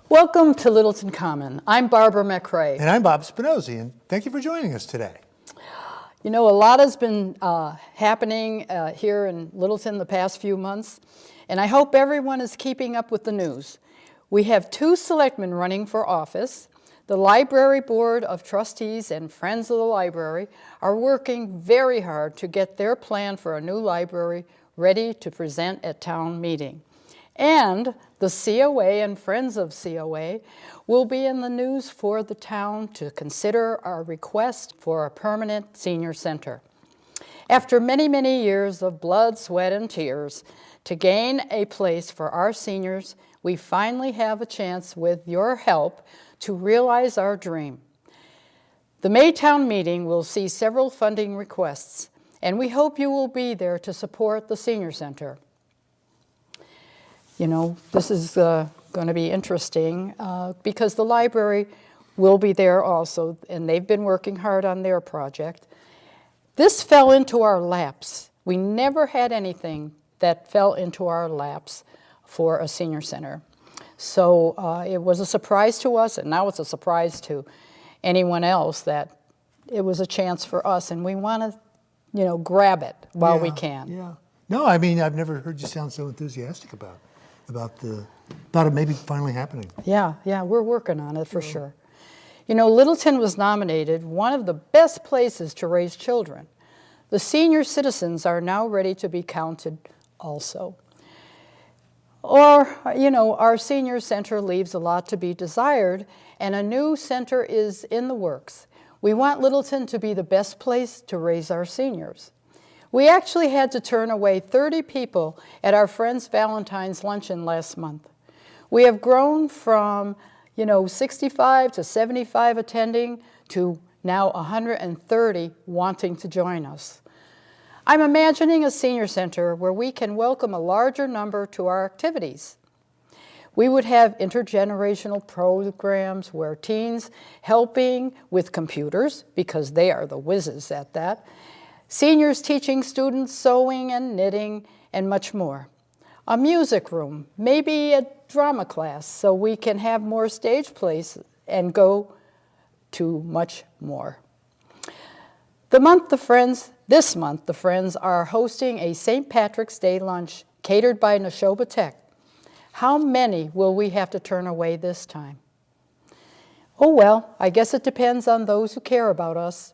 Welcome to Littleton Common. I'm Barbara McRae. And I'm Bob Spinozzi, and thank you for joining us today. You know, a lot has been happening here in Littleton the past few months, and I hope everyone is keeping up with the news. We have 2 selectmen running for office. The Library Board of Trustees and Friends of the Library are working very hard to get their plan for a new library ready to present at town meeting. And the COA and Friends of COA will be in the news for the town to consider our request for a permanent senior center. After many, many years of blood, sweat, and tears to gain a place for our seniors, we finally have a chance with your help to realize our dream. The May town meeting will see several funding requests, and we hope you will be there to support the senior center. You know, this is going to be interesting because the library will be there also, and they've been working hard on their project. This fell into our laps. We never had anything that fell into our laps for a senior center. So it was a surprise to us, and now it's a surprise to anyone else that it was a chance for us, and we want to, you know, grab it while we can. Yeah. No, I mean, I've never heard you sound so enthusiastic about it maybe finally happening. Yeah, we're working on it for sure. You know, Littleton was nominated one of the best places to raise children. The senior citizens are now ready to be counted also. Or, you know, our senior center leaves a lot to be desired, and a new center is in the works. We want Littleton to be the best place to raise our seniors. We actually had to turn away 30 people at our Friends Valentine's Luncheon last month. We have grown from, you know, 65 to 75 attending to now 130 wanting to join us. I'm imagining a senior center where we can welcome a larger number to our activities. We would have intergenerational programs where teens helping with computers, because they are the whizzes at that, seniors teaching students sewing and knitting, and much more. A music room, maybe a drama class, so we can have more stage plays and go to much more. This month, the Friends are hosting a St. Patrick's Day lunch catered by Neshoba Tech. How many will we have to turn away this time? Oh well, I guess it depends on those who care about us.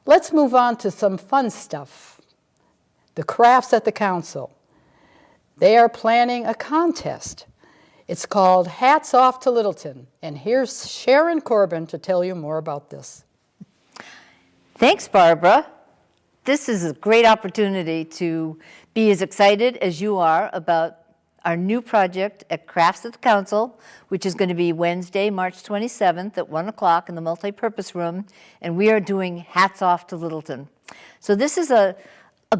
Let's move on to some fun stuff. The crafts at the council. They are planning a contest. It's called Hats Off to Littleton, and here's Sharon Corbin to tell you more about this. Thanks, Barbara. This is a great opportunity to be as excited as you are about our new project at Crafts at the Council, which is going to be Wednesday, March 27th at 1 o'clock in the multipurpose room, and we are doing Hats Off to Littleton. So this is a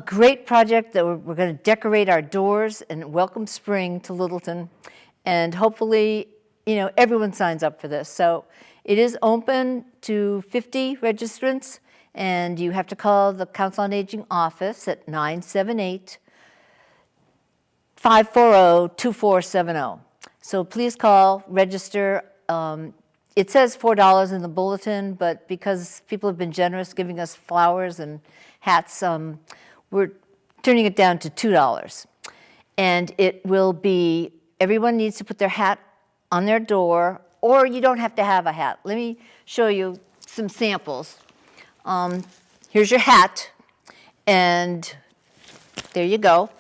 great project that we're going to decorate our doors and welcome spring to Littleton, and hopefully, you know, everyone signs up for this. So it is open to 50 registrants, and you have to call the Council on Aging office at 978-540-2470. So please call, register. It says $4 in the bulletin, but because people have been generous giving us flowers and hats, we're turning it down to $2. And it will be, everyone needs to put their hat on their door, or you don't have to have a hat. Let me show you some samples. Here's your hat, and there you go.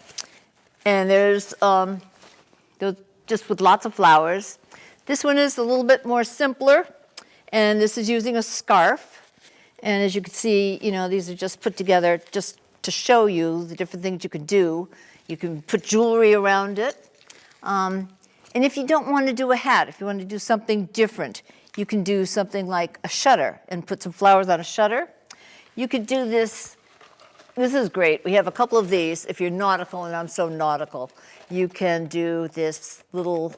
And there's just with lots of flowers. This one is a little bit more simpler, and this is using a scarf. And as you can see, you know, these are just put together just to show you the different things you can do. You can put jewelry around it. And if you don't want to do a hat, if you want to do something different, you can do something like a shutter and put some flowers on a shutter. You could do this this is great. We have a couple of these. If you're nautical, and I'm so nautical, you can do this little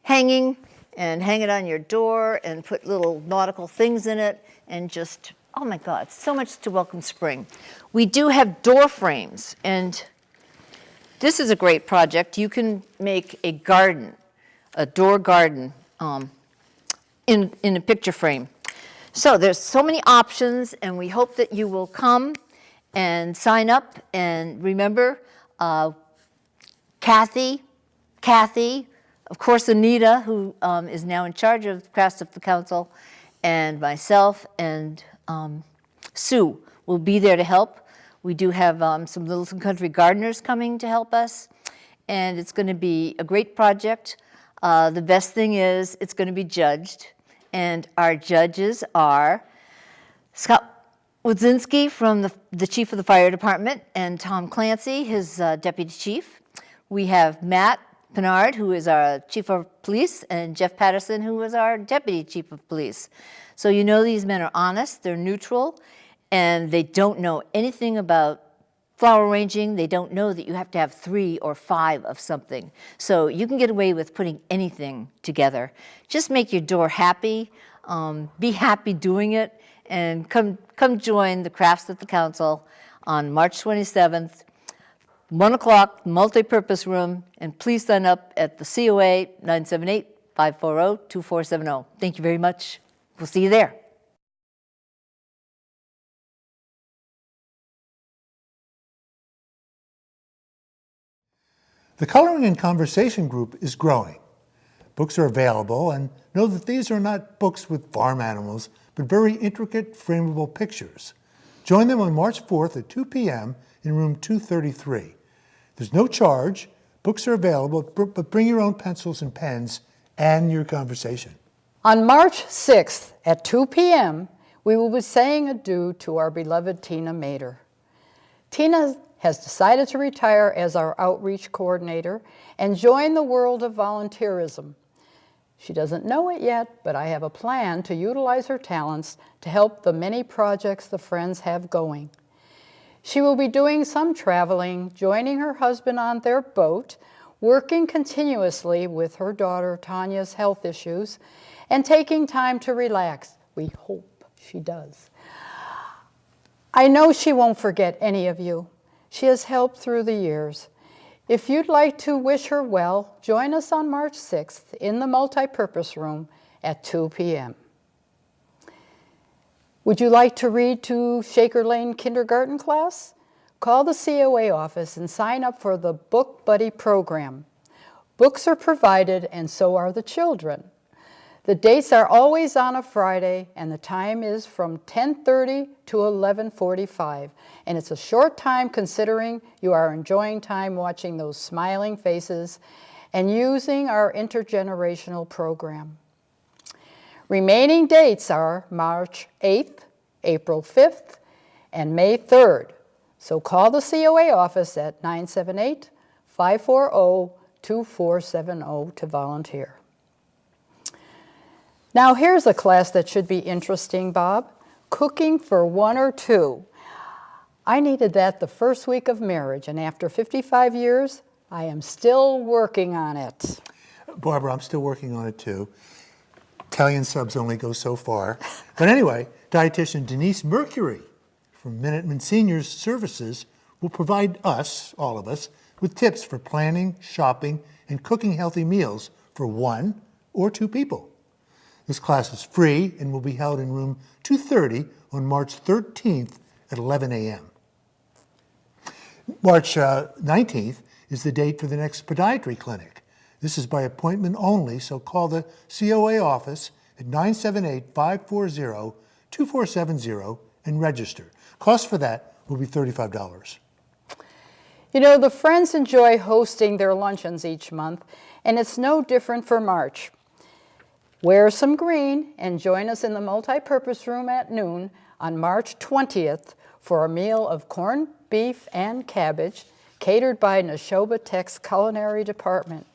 hanging and hang it on your door and put little nautical things in it and just, oh my God, so much to welcome spring. We do have door frames, and this is a great project. You can make a garden, a door garden in a picture frame. So there's so many options, and we hope that you will come and sign up. And remember, Kathy, of course Anita, who is now in charge of Crafts of the Council, and myself and Sue will be there to help. We do have some Littleton Country gardeners coming to help us, and it's going to be a great project. The best thing is it's going to be judged, and our judges are Scott Wodzinski from the chief of the fire department, and Tom Clancy, his deputy chief. We have Matt Pinard, who is our chief of police, and Jeff Patterson, who is our deputy chief of police. So you know these men are honest, they're neutral, and they don't know anything about flower arranging. They don't know that you have to have 3 or 5 of something. So you can get away with putting anything together. Just make your door happy, be happy doing it, and come join the Crafts at the Council on March 27th, 1 o'clock, multi-purpose room, and please sign up at the COA 978-540-2470. Thank you very much. We'll see you there. The Coloring and Conversation group is growing. Books are available, and know that these are not books with farm animals, but very intricate, frameable pictures. Join them on March 4th at 2 p.m. in room 233. There's no charge, books are available, but bring your own pencils and pens and your conversation. On March 6th at 2 p.m., we will be saying adieu to our beloved Tina Mater. Tina has decided to retire as our outreach coordinator and join the world of volunteerism. She doesn't know it yet, but I have a plan to utilize her talents to help the many projects the Friends have going. She will be doing some traveling, joining her husband on their boat, working continuously with her daughter Tanya's health issues, and taking time to relax. We hope she does. I know she won't forget any of you. She has helped through the years. If you'd like to wish her well, join us on March 6th in the multipurpose room at 2 p.m. Would you like to read to Shaker Lane kindergarten class? Call the COA office and sign up for the Book Buddy program. Books are provided and so are the children. The dates are always on a Friday, and the time is from 10:30 to 11:45. And it's a short time considering you are enjoying time watching those smiling faces and using our intergenerational program. Remaining dates are March 8th, April 5th, and May 3rd. So call the COA office at 978-540-2470 to volunteer. Now here's a class that should be interesting, Bob. Cooking for 1 or 2. I needed that the first week of marriage, and after 55 years, I am still working on it. Barbara, I'm still working on it too. Italian subs only go so far. But anyway, dietitian Denise Mercury from Minuteman Seniors Services will provide us, all of us, with tips for planning, shopping, and cooking healthy meals for 1 or 2 people. This class is free and will be held in room 230 on March 13th at 11 a.m. March 19th is the date for the next podiatry clinic. This is by appointment only, so call the COA office at 978-540-2470 and register. Cost for that will be $35. You know, the Friends enjoy hosting their luncheons each month, and it's no different for March. Wear some green and join us in the multipurpose room at noon on March 20th for a meal of corned beef and cabbage catered by Neshoba Tech's Culinary Department.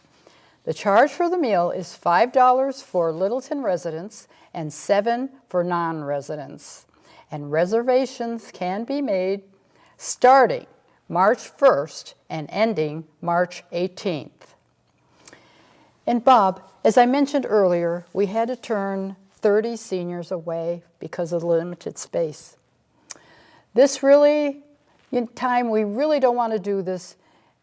The charge for the meal is $5 for Littleton residents and $7 for non-residents. And reservations can be made starting March 1st and ending March 18th. And Bob, as I mentioned earlier, we had to turn 30 seniors away because of the limited space. This really, in time, we really don't want to do this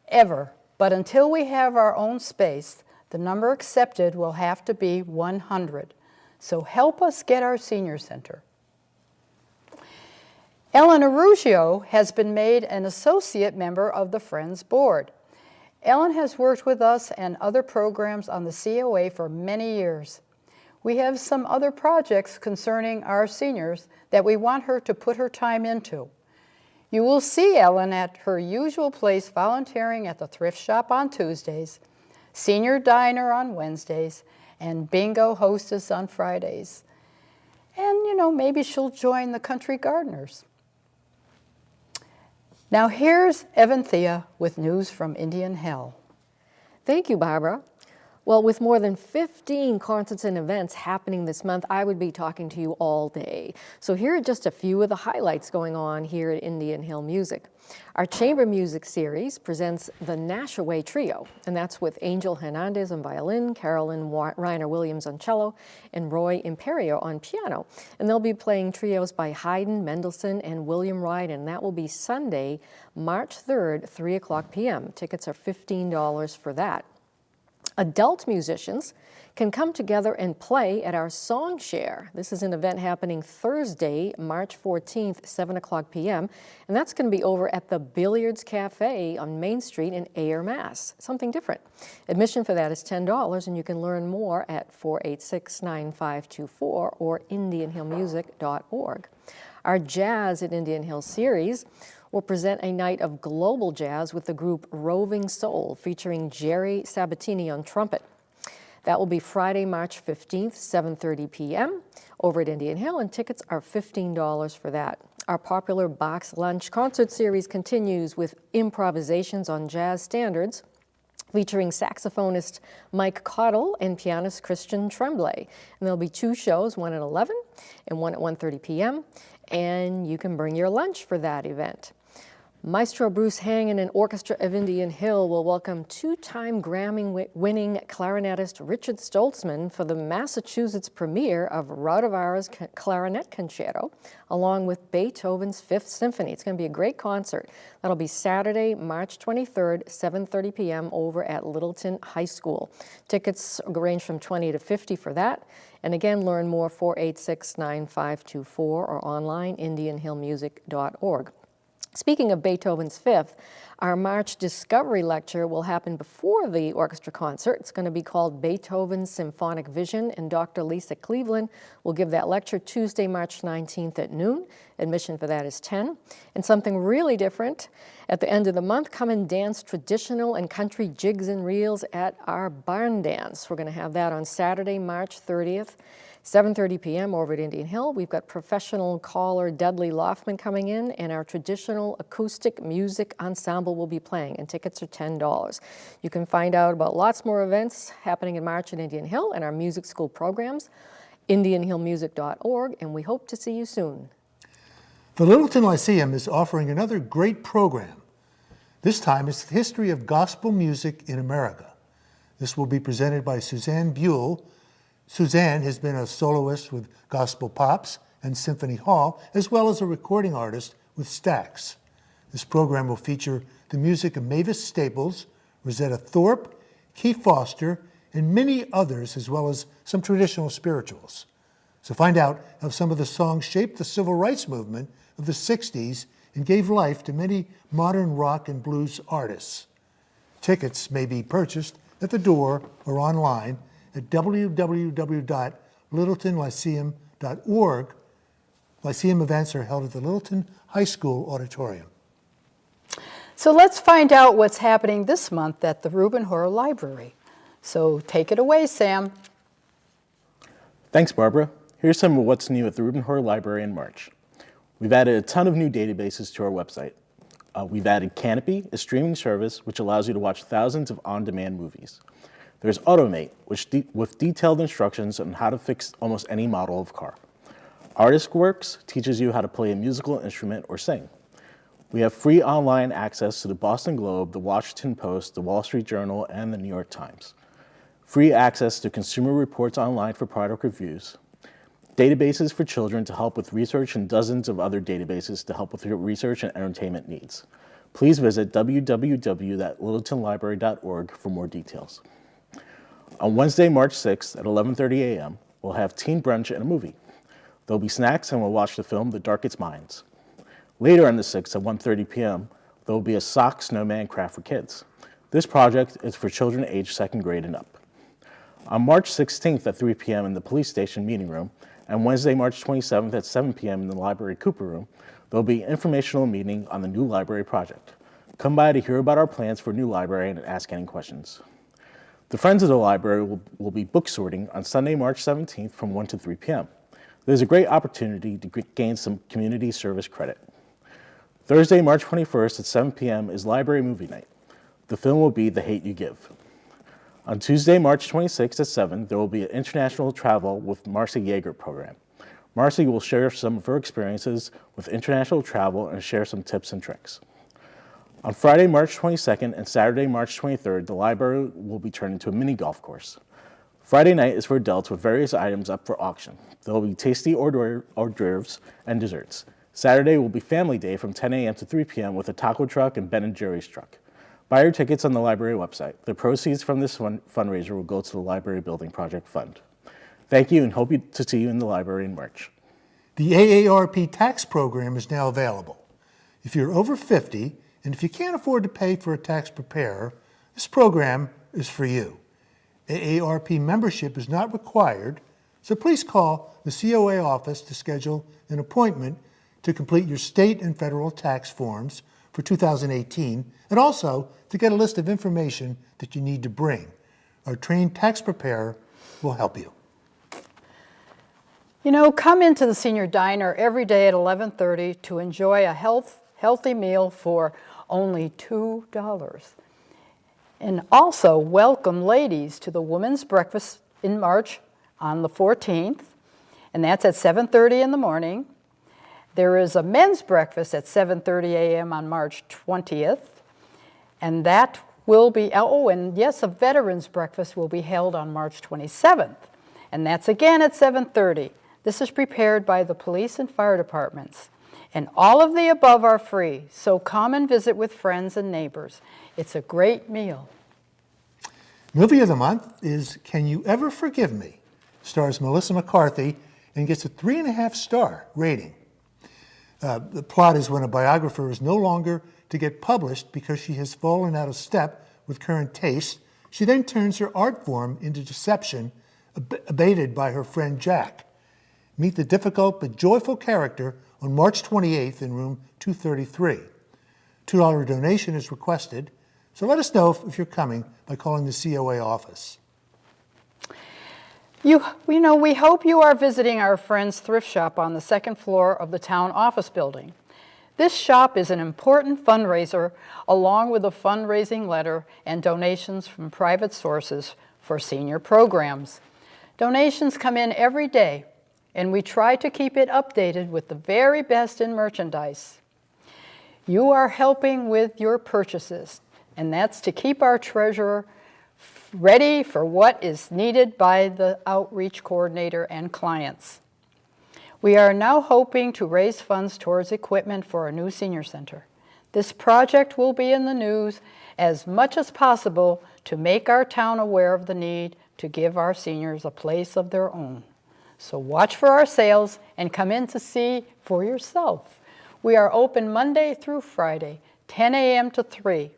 ever, but until we have our own space, the number accepted will have to be 100. So help us get our senior center. Ellen Arugio has been made an associate member of the Friends Board. Ellen has worked with us and other programs on the COA for many years. We have some other projects concerning our seniors that we want her to put her time into. You will see Ellen at her usual place volunteering at the thrift shop on Tuesdays, senior diner on Wednesdays, and bingo hostess on Fridays. And, maybe she'll join the Country Gardeners. Now here's Evanthea with news from Indian Hill. Thank you, Barbara. Well, with more than 15 concerts and events happening this month, I would be talking to you all day. So here are just a few of the highlights going on here at Indian Hill Music. Our chamber music series presents the Nashaway Trio, and that's with Angel Hernandez on violin, Carolyn Reiner Williams on cello, and Roy Imperio on piano. And they'll be playing trios by Haydn, Mendelssohn, and William Wright, and that will be Sunday, March 3rd, 3 o'clock p.m. Tickets are $15 for that. Adult musicians can come together and play at our Song Share. This is an event happening Thursday, March 14th, 7 o'clock p.m., and that's going to be over at the Billiards Cafe on Main Street in Ayer, Mass. Something different. Admission for that is $10, and you can learn more at 486-9524 or indianhillmusic.org. Our Jazz at Indian Hill series will present a night of global jazz with the group Roving Soul, featuring Jerry Sabatini on trumpet. That will be Friday, March 15th, 7:30 p.m. over at Indian Hill, and tickets are $15 for that. Our popular Box Lunch concert series continues with improvisations on jazz standards, featuring saxophonist Mike Cottle and pianist Christian Tremblay. And there'll be two shows, one at 11 and one at 1:30 p.m., and you can bring your lunch for that event. Maestro Bruce Hangen and Orchestra of Indian Hill will welcome two-time Grammy-winning clarinetist Richard Stoltzman for the Massachusetts premiere of Radovara's Clarinet Concerto, along with Beethoven's Fifth Symphony. It's going to be a great concert. That'll be Saturday, March 23rd, 7:30 p.m. over at Littleton High School. Tickets range from $20 to $50 for that. And again, learn more 486-9524 or online, indianhillmusic.org. Speaking of Beethoven's Fifth, our March Discovery Lecture will happen before the orchestra concert. It's going to be called Beethoven's Symphonic Vision, and Dr. Lisa Cleveland will give that lecture Tuesday, March 19th at noon. Admission for that is $10. And something really different, at the end of the month, come and dance traditional and country jigs and reels at our barn dance. We're going to have that on Saturday, March 30th. 7:30 p.m. over at Indian Hill. We've got professional caller Dudley Loftman coming in, and our traditional acoustic music ensemble will be playing, and tickets are $10. You can find out about lots more events happening in March at Indian Hill and our music school programs, indianhillmusic.org, and we hope to see you soon. The Littleton Lyceum is offering another great program. This time it's the history of gospel music in America. This will be presented by Suzanne Buell. Suzanne has been a soloist with Gospel Pops and Symphony Hall, as well as a recording artist with Stax. This program will feature the music of Mavis Staples, Rosetta Thorpe, Keith Foster, and many others, as well as some traditional spirituals. So find out how some of the songs shaped the civil rights movement of the 60s and gave life to many modern rock and blues artists. Tickets may be purchased at the door or online at www.littletonlyceum.org. Lyceum events are held at the Littleton High School Auditorium. So let's find out what's happening this month at the Reuben Hoare Library. So take it away, Sam. Thanks, Barbara. Here's some of what's new at the Reuben Hoare Library in March. We've added a ton of new databases to our website. We've added Canopy, a streaming service which allows you to watch thousands of on-demand movies. There's Automate, with detailed instructions on how to fix almost any model of car. Artist Works teaches you how to play a musical instrument or sing. We have free online access to the Boston Globe, the Washington Post, the Wall Street Journal, and the New York Times. Free access to Consumer Reports online for product reviews. Databases for children to help with research, and dozens of other databases to help with your research and entertainment needs. Please visit www.littletonlibrary.org for more details. On Wednesday, March 6th at 11:30 a.m., we'll have teen brunch and a movie. There'll be snacks and we'll watch the film The Darkest Minds. Later on the 6th at 1:30 p.m., there will be a sock snowman craft for kids. This project is for children aged 2nd grade and up. On March 16th at 3 p.m. in the police station meeting room, and Wednesday, March 27th at 7 p.m. in the library Cooper room, there will be an informational meeting on the new library project. Come by to hear about our plans for a new library and ask any questions. The Friends of the Library will be book sorting on Sunday, March 17th from 1 to 3 p.m. There's a great opportunity to gain some community service credit. Thursday, March 21st at 7 p.m. is library movie night. The film will be The Hate You Give. On Tuesday, March 26th at 7, there will be an international travel with Marcy Yeager program. Marcy will share some of her experiences with international travel and share some tips and tricks. On Friday, March 22nd and Saturday, March 23rd, the library will be turned into a mini golf course. Friday night is for adults with various items up for auction. There will be tasty hors d'oeuvres and desserts. Saturday will be family day from 10 a.m. to 3 p.m. with a taco truck and Ben & Jerry's truck. Buy your tickets on the library website. The proceeds from this fundraiser will go to the Library Building Project Fund. Thank you and hope to see you in the library in March. The AARP tax program is now available. If you're over 50 and if you can't afford to pay for a tax preparer, this program is for you. AARP membership is not required, so please call the COA office to schedule an appointment to complete your state and federal tax forms for 2018, and also to get a list of information that you need to bring. Our trained tax preparer will help you. You know, come into the senior diner every day at 11:30 to enjoy a healthy meal for only $2. And also welcome ladies to the Women's Breakfast in March on the 14th, and that's at 7:30 in the morning. There is a men's breakfast at 7:30 a.m. on March 20th, and that will be, and yes, a veterans breakfast will be held on March 27th, and that's again at 7:30. This is prepared by the police and fire departments. And all of the above are free, so come and visit with friends and neighbors. It's a great meal. Movie of the month is Can You Ever Forgive Me? Stars Melissa McCarthy and gets a 3.5-star rating. The plot is when a biographer is no longer to get published because she has fallen out of step with current tastes, she then turns her art form into deception, abated by her friend Jack. Meet the difficult but joyful character on March 28th in room 233. $2 donation is requested, so let us know if you're coming by calling the COA office. We hope you are visiting our friend's thrift shop on the 2nd floor of the town office building. This shop is an important fundraiser along with a fundraising letter and donations from private sources for senior programs. Donations come in every day, and we try to keep it updated with the very best in merchandise. You are helping with your purchases, and that's to keep our treasurer ready for what is needed by the outreach coordinator and clients. We are now hoping to raise funds towards equipment for a new senior center. This project will be in the news as much as possible to make our town aware of the need to give our seniors a place of their own. So watch for our sales and come in to see for yourself. We are open Monday through Friday, 10 a.m. to 3.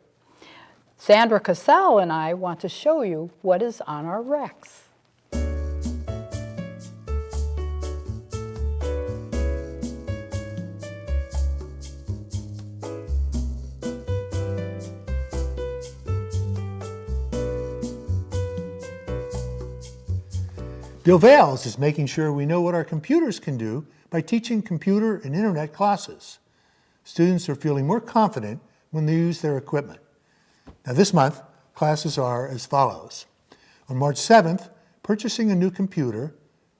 Sandra Casal and I want to show you what is on our racks. Bill Vales is making sure we know what our computers can do by teaching computer and internet classes. Students are feeling more confident when they use their equipment. Now this month, classes are as follows. On March 7th, purchasing a new computer,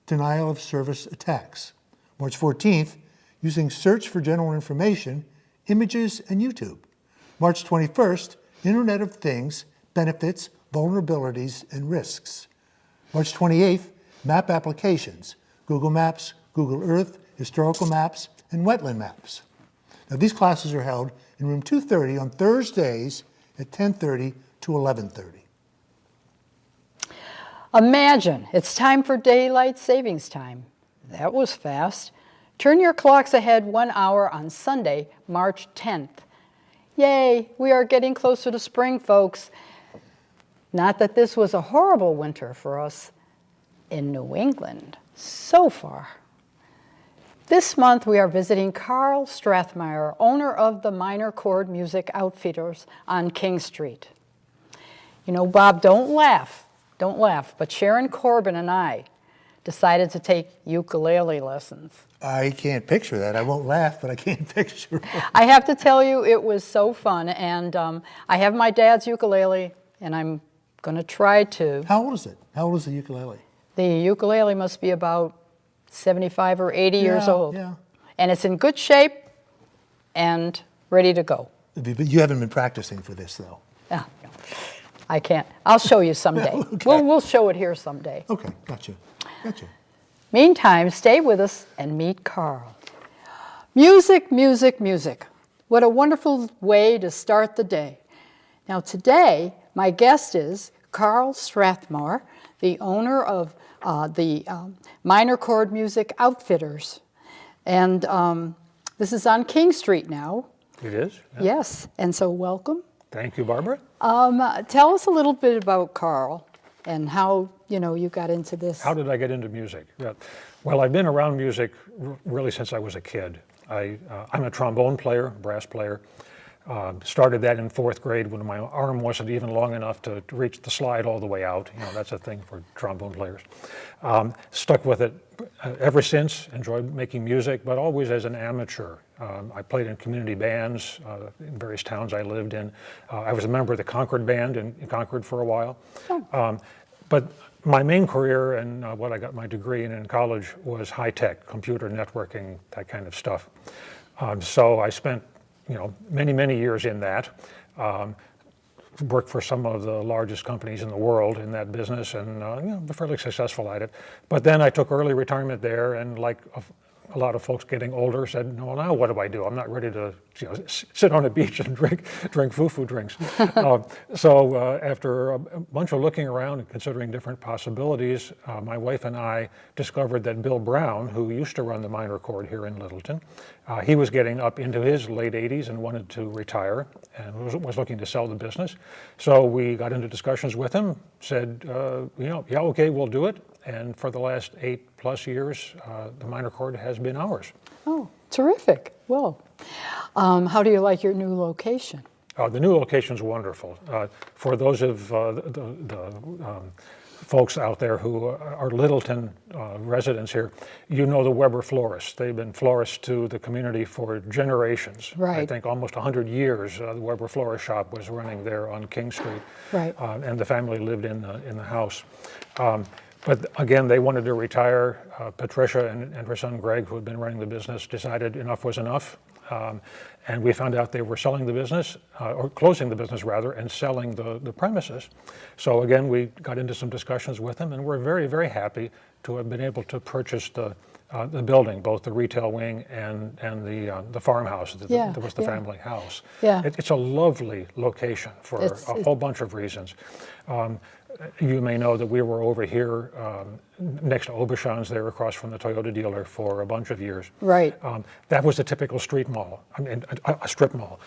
denial of service attacks. March 14th, using search for general information, images, and YouTube. March 21st, Internet of Things, benefits, vulnerabilities, and risks. March 28th, map applications, Google Maps, Google Earth, historical maps, and wetland maps. Now, these classes are held in room 230 on Thursdays at 10:30 to 11:30. Imagine, it's time for daylight savings time. That was fast. Turn your clocks ahead 1 hour on Sunday, March 10th. Yay, we are getting closer to spring, folks. Not that this was a horrible winter for us in New England so far. This month we are visiting Carl Strathmeyer, owner of the Minor Chord Music Outfitters on King Street. You know, Bob, don't laugh, but Sharon Corbin and I decided to take ukulele lessons. I can't picture that. I won't laugh, but I can't picture it. I have to tell you, it was so fun, and I have my dad's ukulele, and I'm going to try to. How old is it? How old is the ukulele? The ukulele must be about 75 or 80 years old. Yeah. And it's in good shape and ready to go. But you haven't been practicing for this, though. Ah, no, I can't. I'll show you someday. Okay. We'll show it here someday. Okay, gotcha. Meantime, stay with us and meet Carl. Music, music, music. What a wonderful way to start the day. Now today, my guest is Carl Strathmeyer, the owner of the Minor Chord Music Outfitters. And this is on King Street now. It is? Yeah. Yes, and so welcome. Thank you, Barbara. Tell us a little bit about Carl and how, you got into this. How did I get into music? Well, I've been around music really since I was a kid. I'm a trombone player, brass player. Started that in 4th grade when my arm wasn't even long enough to reach the slide all the way out. That's a thing for trombone players. Stuck with it ever since, enjoyed making music, but always as an amateur. I played in community bands in various towns I lived in. I was a member of the Concord band in Concord for a while. But my main career and what I got my degree in college was high-tech, computer networking, that kind of stuff. So I spent many, many years in that. Worked for some of the largest companies in the world in that business and been fairly successful at it. But then I took early retirement there and like a lot of folks getting older said, no, now what do I do? I'm not ready to sit on a beach and drink foo-foo drinks. So after a bunch of looking around and considering different possibilities, my wife and I discovered that Bill Brown, who used to run the Minor Chord here in Littleton, he was getting up into his late 80s and wanted to retire and was looking to sell the business. So we got into discussions with him, said, yeah, okay, we'll do it. And for the last 8+ years, the Minor Chord has been ours. Oh, terrific. Well, how do you like your new location? The new location's wonderful. For those of the folks out there who are Littleton residents here, the Weber florists. They've been florists to the community for generations. Right. I think almost 100 years. The Weber florist shop was running there on King Street. Right. And the family lived in the house. But again, they wanted to retire. Patricia and her son Greg, who had been running the business, decided enough was enough. And we found out they were selling the business, or closing the business rather, and selling the premises. So again, we got into some discussions with them, and we're very, very happy to have been able to purchase the building, both the retail wing and the farmhouse that was the family house. Yeah. It's a lovely location for a whole bunch of reasons. You may know that we were over here next to Aubuchon's there across from the Toyota dealer for a bunch of years. Right. That was a typical street mall, a strip mall.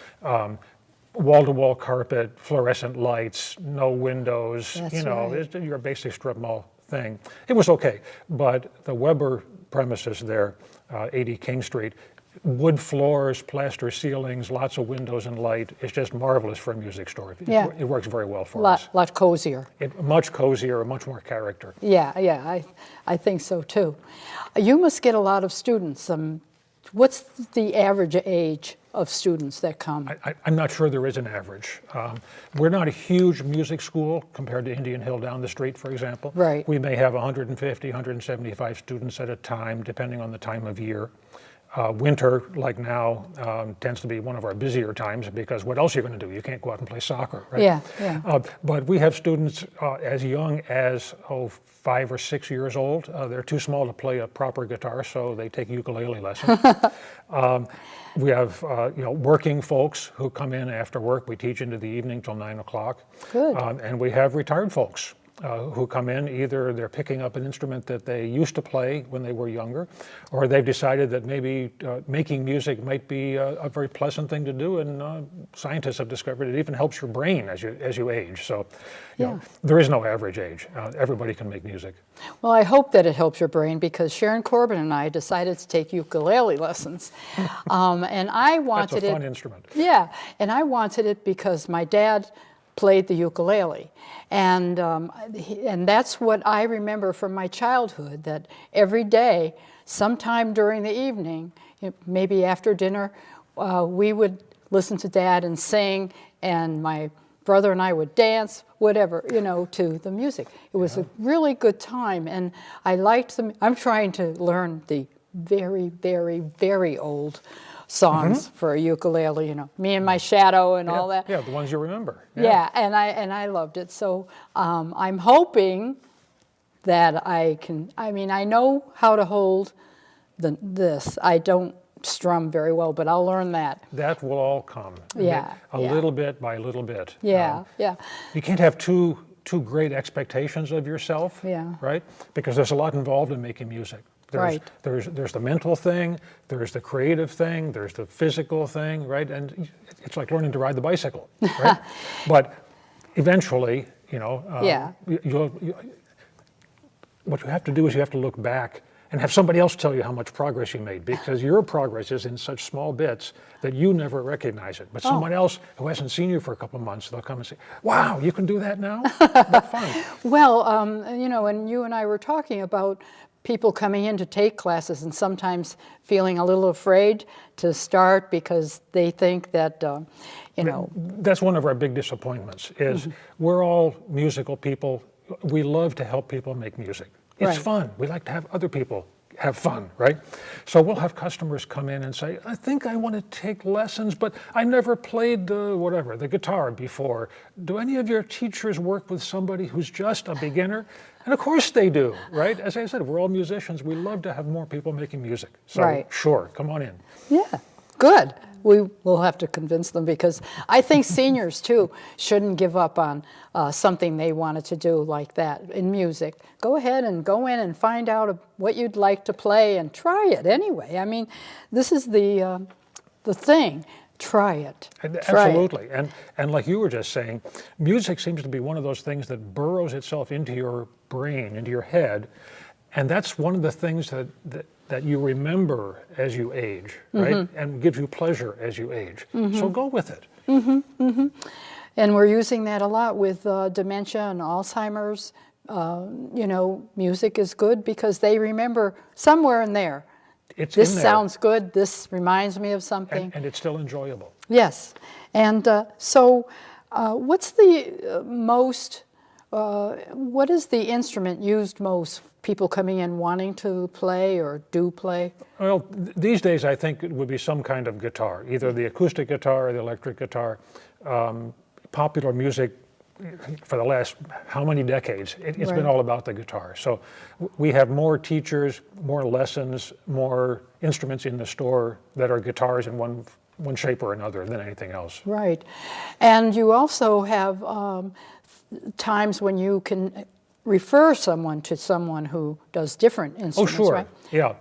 Wall-to-wall carpet, fluorescent lights, no windows, That's right. It's your basic strip mall thing. It was okay, but the Weber premises there, 80 King Street, wood floors, plaster ceilings, lots of windows and light. It's just marvelous for a music store. Yeah. It works very well for us. Lot cozier. Much cozier, much more character. Yeah, I think so too. You must get a lot of students. What's the average age of students that come? I'm not sure there is an average. We're not a huge music school compared to Indian Hill down the street, for example. Right. We may have 150, 175 students at a time, depending on the time of year. Winter, like now, tends to be one of our busier times because what else are you going to do? You can't go out and play soccer, right? Yeah, yeah. But we have students as young as 5 or 6 years old. They're too small to play a proper guitar, so they take ukulele lessons. We have working folks who come in after work. We teach into the evening till 9 o'clock. Good. And we have retired folks who come in. Either they're picking up an instrument that they used to play when they were younger, or they've decided that maybe making music might be a very pleasant thing to do, and scientists have discovered it even helps your brain as you age. So you know, there is no average age. Everybody can make music. Well, I hope that it helps your brain, because Sharon Corbin and I decided to take ukulele lessons. And I wanted That's a fun instrument. Yeah, and I wanted it because my dad played the ukulele. And that's what I remember from my childhood, that every day, sometime during the evening, maybe after dinner, we would listen to Dad and sing, and my brother and I would dance, whatever, to the music. It was a really good time, and I liked them. I'm trying to learn the very, very, very old songs for a ukulele, Me and My Shadow and all that. Yeah, the ones you remember. Yeah, and I loved it. So I'm hoping that I can. I mean, I know how to hold this. I don't strum very well, but I'll learn that. That will all come. Yeah, Little bit by little bit. Yeah, yeah. You can't have too great expectations of yourself. Yeah. Right? Because there's a lot involved in making music. Right. There's the mental thing, there's the creative thing, there's the physical thing, right? And it's like learning to ride the bicycle, right? But eventually, what you have to do is you have to look back and have somebody else tell you how much progress you made, because your progress is in such small bits that you never recognize it. But someone else who hasn't seen you for a couple of months, they'll come and say, wow, you can do that now? That's fun. Well, and you and I were talking about people coming in to take classes and sometimes feeling a little afraid to start because they think that, That's one of our big disappointments, is we're all musical people. We love to help people make music. It's fun. We like to have other people have fun, right? So we'll have customers come in and say, I think I want to take lessons, but I never played the guitar before. Do any of your teachers work with somebody who's just a beginner? And of course they do, right? As I said, we're all musicians. We love to have more people making music. So sure, come on in. Yeah, good. We will have to convince them, because I think seniors too shouldn't give up on something they wanted to do like that in music. Go ahead and go in and find out what you'd like to play and try it anyway. I mean, this is the thing. Try it. Absolutely. And like you were just saying, music seems to be one of those things that burrows itself into your brain, into your head, and that's one of the things that you remember as you age, right? And gives you pleasure as you age. So go with it. And we're using that a lot with dementia and Alzheimer's. Music is good because they remember somewhere in there. This sounds good, this reminds me of something. And it's still enjoyable. Yes. And so what's the what is the instrument used most? People coming in wanting to play or do play? Well, these days I think it would be some kind of guitar, either the acoustic guitar or the electric guitar. Popular music for the last how many decades, it's been all about the guitar. So we have more teachers, more lessons, more instruments in the store that are guitars in one shape or another than anything else. Right. And you also have times when you can refer someone to someone who does different instruments, right? Yeah.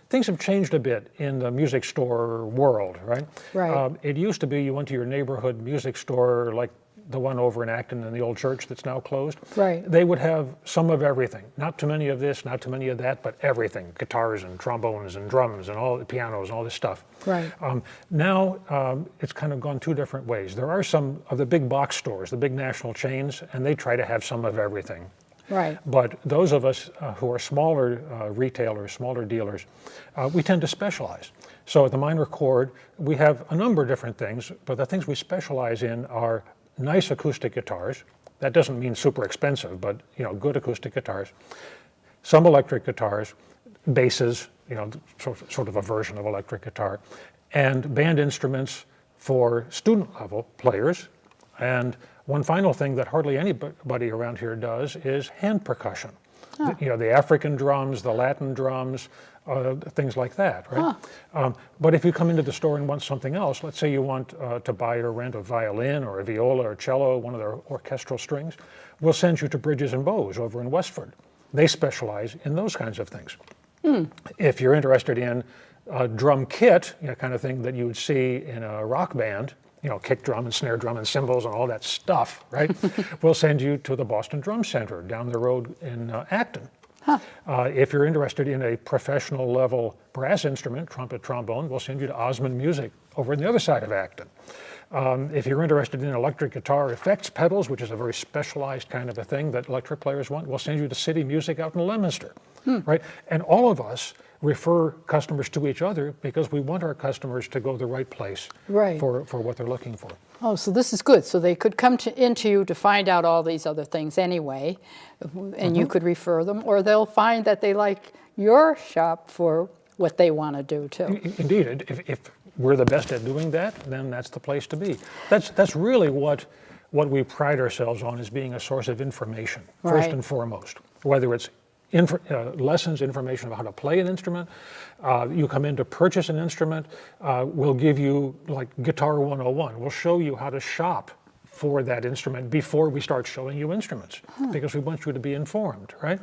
Things have changed a bit in the music store world, right? Right. It used to be you went to your neighborhood music store, like the one over in Acton in the old church that's now closed. Right. They would have some of everything. Not too many of this, not too many of that, but everything. Guitars and trombones and drums and all the pianos and all this stuff. Right. Now it's kind of gone two different ways. There are some of the big box stores, the big national chains, and they try to have some of everything. Right. But those of us who are smaller retailers, smaller dealers, we tend to specialize. So at the Minor Chord, we have a number of different things, but the things we specialize in are nice acoustic guitars. That doesn't mean super expensive, but good acoustic guitars. Some electric guitars, basses, sort of a version of electric guitar, and band instruments for student-level players. And one final thing that hardly anybody around here does is hand percussion. The African drums, the Latin drums, things like that, right? But if you come into the store and want something else, let's say you want to buy or rent a violin or a viola or cello, one of their orchestral strings, we'll send you to Bridges and Bows over in Westford. They specialize in those kinds of things. If you're interested in a drum kit, kind of thing that you would see in a rock band, kick drum and snare drum and cymbals and all that stuff, right? We'll send you to the Boston Drum Center down the road in Acton. If you're interested in a professional level brass instrument, trumpet, trombone, we'll send you to Osmond Music over on the other side of Acton. If you're interested in electric guitar effects pedals, which is a very specialized kind of a thing that electric players want, we'll send you to City Music out in Leominster, right? And all of us refer customers to each other because we want our customers to go the right place for what they're looking for. Oh, so this is good. So they could come into you to find out all these other things anyway, and you could refer them, or they'll find that they like your shop for what they want to do too. Indeed, if we're the best at doing that, then that's the place to be. That's really what we pride ourselves on, is being a source of information, first and foremost. Whether it's lessons, information about how to play an instrument, you come in to purchase an instrument, we'll give you like Guitar 101. We'll show you how to shop for that instrument before we start showing you instruments, because we want you to be informed, right?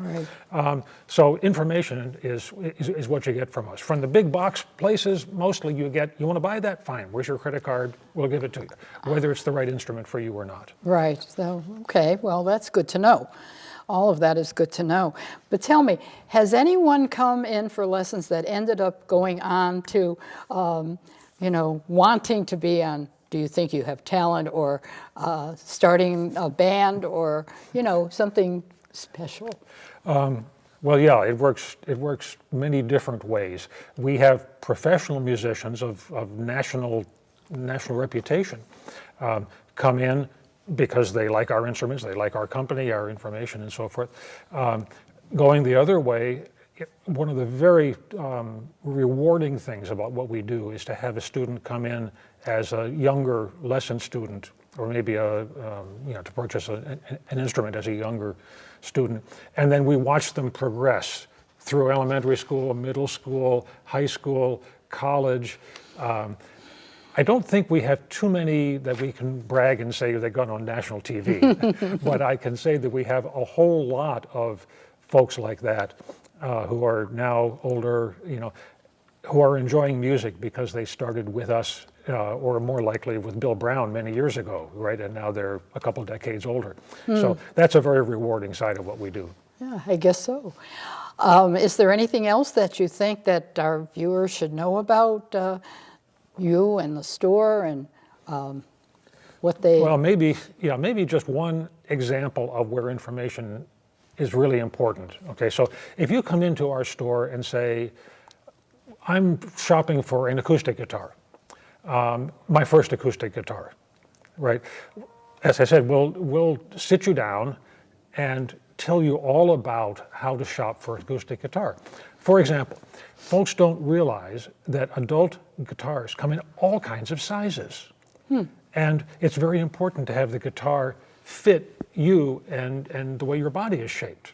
So information is what you get from us. From the big box places, mostly you want to buy that? Fine, where's your credit card? We'll give it to you, whether it's the right instrument for you or not. Right, so, okay, well, that's good to know. All of that is good to know. But tell me, has anyone come in for lessons that ended up going on to, wanting to be on Do You Think You Have Talent, or starting a band, or, something special? Well, yeah, it works many different ways. We have professional musicians of national reputation come in because they like our instruments, they like our company, our information, and so forth. Going the other way, one of the very rewarding things about what we do is to have a student come in as a younger lesson student, or maybe to purchase an instrument as a younger student, and then we watch them progress through elementary school, middle school, high school, college. I don't think we have too many that we can brag and say they got on national TV, but I can say that we have a whole lot of folks like that who are now older, who are enjoying music because they started with us, or more likely with Bill Brown many years ago, right? And now they're a couple decades older. So that's a very rewarding side of what we do. Yeah, I guess so. Is there anything else that you think that our viewers should know about you and the store and what they... Well, maybe just one example of where information is really important. Okay, so if you come into our store and say, I'm shopping for an acoustic guitar, my first acoustic guitar, right? As I said, we'll sit you down and tell you all about how to shop for acoustic guitar. For example, folks don't realize that adult guitars come in all kinds of sizes. And it's very important to have the guitar fit you and the way your body is shaped.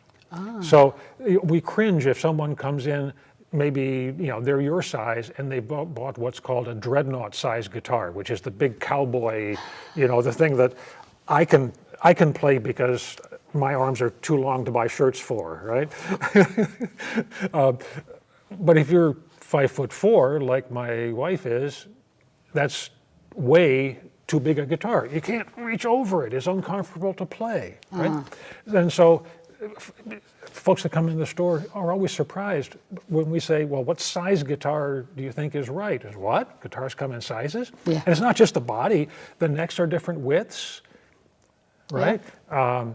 So we cringe if someone comes in, maybe they're your size and they bought what's called a dreadnought size guitar, which is the big cowboy, the thing that I can play because my arms are too long to buy shirts for, right? But if you're 5'4", like my wife is, that's way too big a guitar. You can't reach over it. It's uncomfortable to play, right? And so folks that come in the store are always surprised when we say, well, what size guitar do you think is right? Is what? Guitars come in sizes? Yeah. And it's not just the body. The necks are different widths, right? Yeah.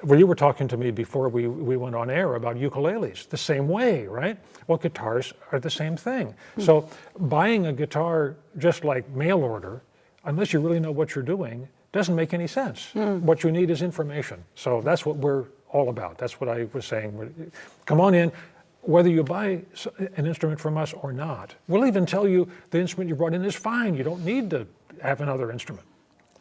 Well, you were talking to me before we went on air about ukuleles, the same way, right? Well, guitars are the same thing. So buying a guitar just like mail order, unless you really know what you're doing, doesn't make any sense. What you need is information. So that's what we're all about. That's what I was saying. Come on in. whether you buy an instrument from us or not. We'll even tell you the instrument you brought in is fine. You don't need to have another instrument,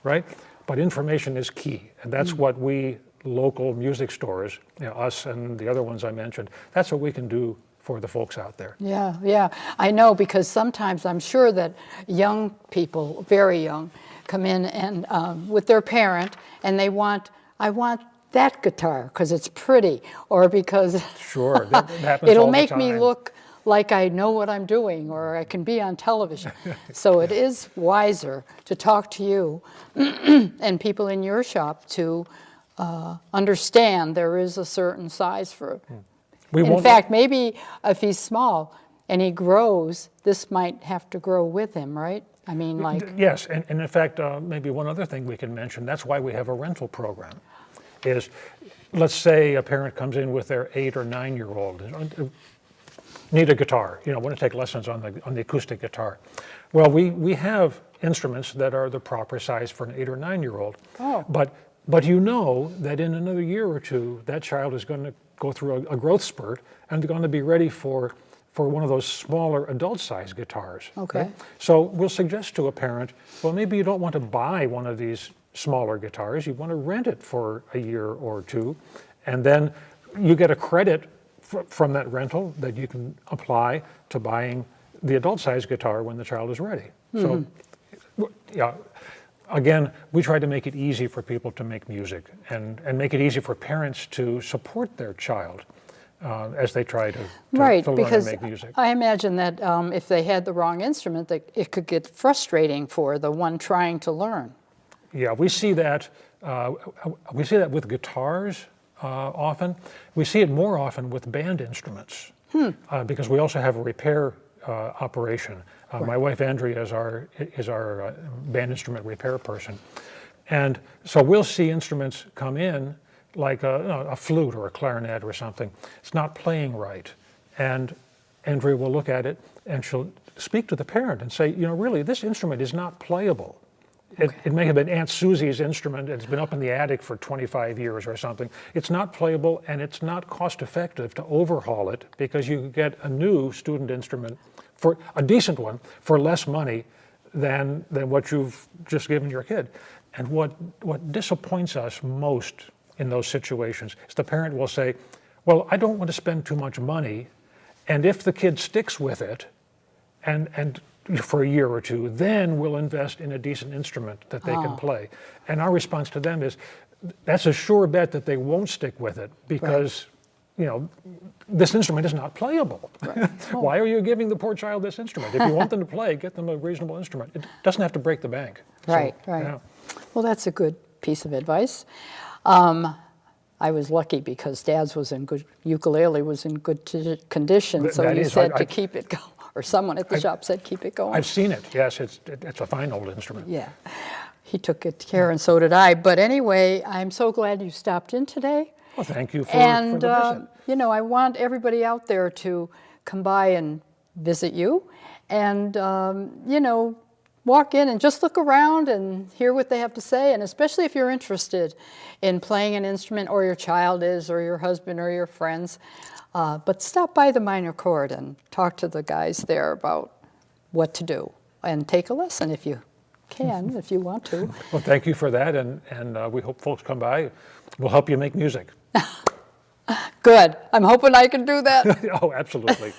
right? But information is key, and that's what we local music stores, us and the other ones I mentioned, that's what we can do for the folks out there. Yeah, yeah. I know, because sometimes I'm sure that young people, very young, come in and with their parent, and I want that guitar because it's pretty, or because Sure, that happens it'll all the make me time. look like I know what I'm doing, or I can be on television. So it is wiser to talk to you and people in your shop to understand there is a certain size for. In fact, maybe if he's small and he grows, this might have to grow with him, right? I mean, like. Yes, and in fact, maybe one other thing we can mention, that's why we have a rental program, is let's say a parent comes in with their 8 or 9-year-old, need a guitar, want to take lessons on the acoustic guitar. Well, we have instruments that are the proper size for an 8 or 9-year-old. Oh. But you know that in another year or two, that child is going to go through a growth spurt, and they're going to be ready for one of those smaller adult-sized guitars. Okay. Right? So we'll suggest to a parent, well, maybe you don't want to buy one of these smaller guitars. You want to rent it for a year or two, and then you get a credit from that rental that you can apply to buying the adult-sized guitar when the child is ready. So, yeah. Again, we try to make it easy for people to make music and make it easy for parents to support their child as they try to Right, learn because and make music. I imagine that if they had the wrong instrument, that it could get frustrating for the one trying to learn. Yeah, we see that with guitars often. We see it more often with band instruments because we also have a repair operation. My wife Andrea is our band instrument repair person, and so we'll see instruments come in like a flute or a clarinet or something. It's not playing right, and Andrea will look at it and she'll speak to the parent and say, really, this instrument is not playable. It may have been Aunt Susie's instrument. It's been up in the attic for 25 years or something. It's not playable, and it's not cost effective to overhaul it because you can get a new student instrument, for a decent one, for less money than what you've just given your kid. And what disappoints us most in those situations is the parent will say, well, I don't want to spend too much money, and if the kid sticks with it and for a year or two, then we'll invest in a decent instrument that they can play. And our response to them is, that's a sure bet that they won't stick with it because, this instrument is not playable. Right. Why are you giving the poor child this instrument? If you want them to play, get them a reasonable instrument. It doesn't have to break the bank. Right, so, right. Yeah. Well, that's a good piece of advice. I was lucky because Dad's ukulele was in good condition, so That you is, said to keep it going, or someone at the shop said keep it going. I've seen it, yes. It's a fine old instrument. Yeah, he took good care, and so did I. But anyway, I'm so glad you stopped in today. Well, thank you for And, the visit. I want everybody out there to come by and visit you and, walk in and just look around and hear what they have to say. And especially if you're interested in playing an instrument, or your child is, or your husband, or your friends. But stop by the Minor Chord and talk to the guys there about what to do. And take a lesson if you can, if you want to. Well, thank you for that, and we hope folks come by. We'll help you make music. Good. I'm hoping I can do that. Oh, absolutely.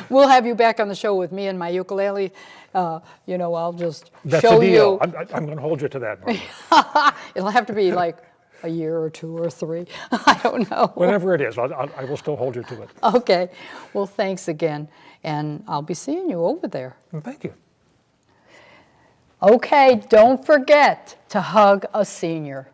We'll have you back on the show with me and my ukulele. I'll just That's show a deal. you. I'm going to hold you to that, Barbara. It'll have to be like a year or 2 or 3. I don't know. Whatever it is, I will still hold you to it. Okay. Well, thanks again. And I'll be seeing you over there. Well, thank you. Okay, don't forget to hug a senior.